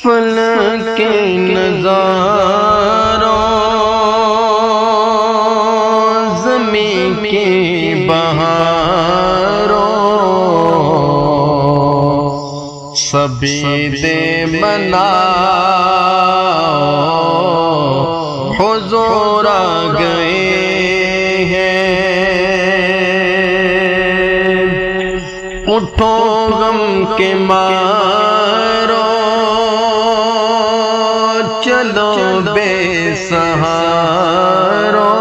فلک کے نظاروں زمین کی بہاروں سبھی دے منا حضور آ گئے ہیں۔ اٹھو غم کے مارو چلو بے سہارو،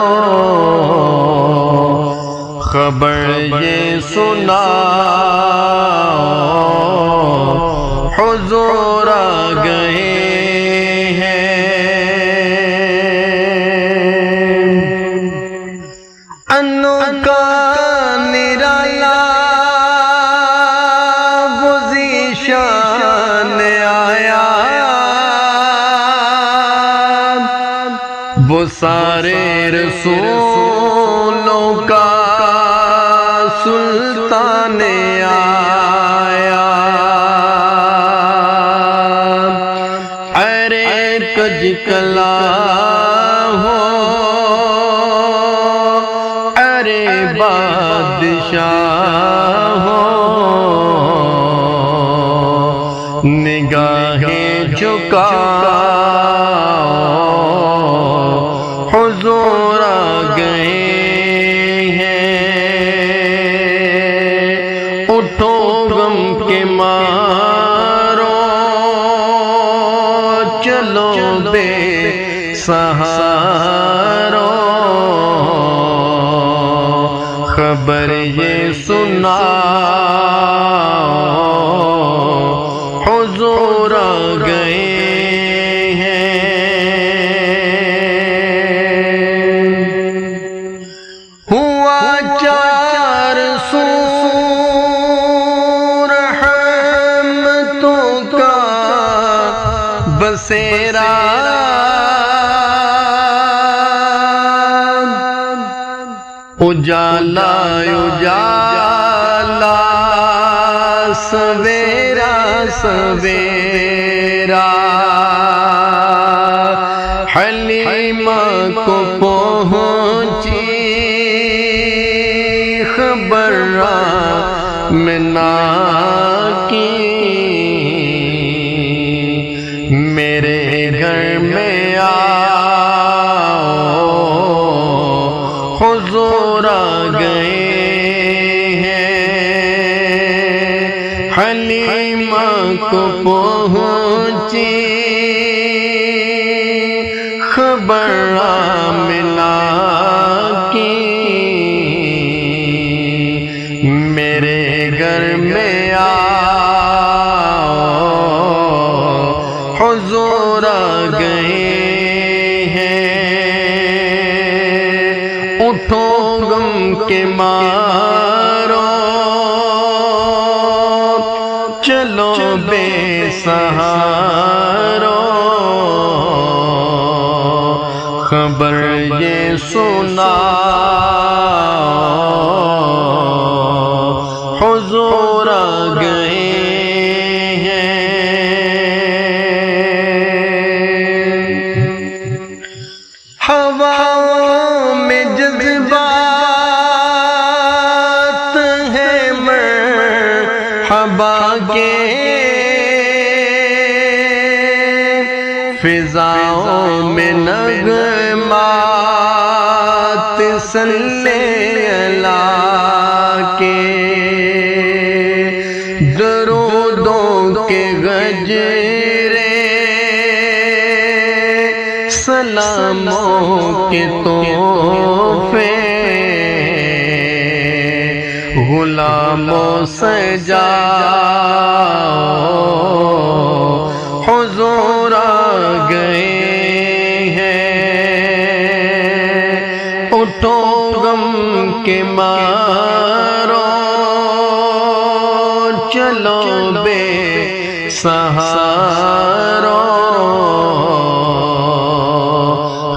خبر یہ سنا حضور آ گئے ہیں۔ انوکھا نرالا وہ ذیشان آیا، وہ سارے رسولوں کا سلطان آیا۔ ارے کج کلا ہو ارے بادشاہ ہو، نگاہیں جھکا حضور آ گئے ہیں۔ اٹھو غم کے مارو چلو بے سہارو، خبر یہ سنا حضور آ گئے ہیں۔ ہوا 400 رحمتوں کا بسیرا، اجالا اجالا سویرا سویرا، حلیمہ کو پہنچی خبر آمنہ کی، میرے گھر میں آؤ حضور آ گئے ہیں۔ حلیمہ کو پہنچی خبر آمنہ کی، میرے گھر میں آؤ حضور آ گئے ہیں۔ اٹھو غم کے مارو چلو بے سہارو، خبر یہ سنا حضور آ گئے ہیں۔ ہواؤں میں جذبات ہیں مرحبا کے، فضاؤں میں نغمات صلی اللہ کے، درودوں کے گجرے سلاموں کے تحفے، غلاموں سے جاؤ حضور آ گئے ہیں۔ اٹھو غم کے مارو چلو بے سہارو،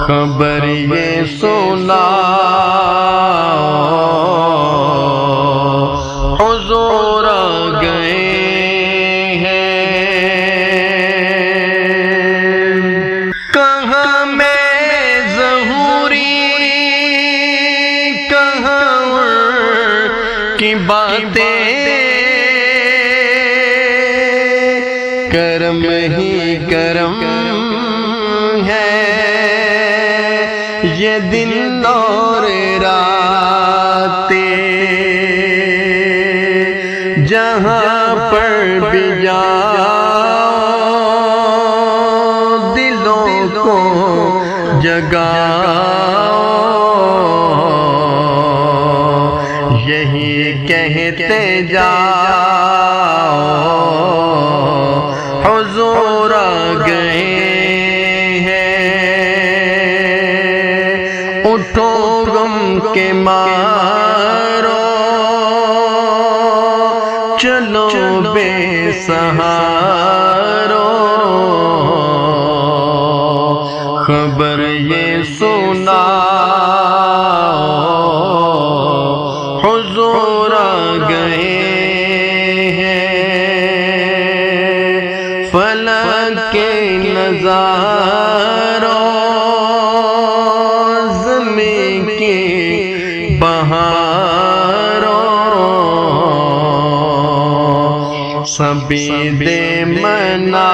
خبر یہ سنا حضور آ گئے ہیں۔ کرم ہی کرم ہے، یہ دن اور راتیں جہاں پر بھی جاؤ دلوں کو جگاؤ، یہی کہتے جاؤ حضور آ گئے ہیں، اٹھو غم کے مارو چلو بے سہارو، خبر یہ سناؤ حضور آ گئے ہیں، فلک کے نظاروں زمین کی بہاروں، سبھی دے منا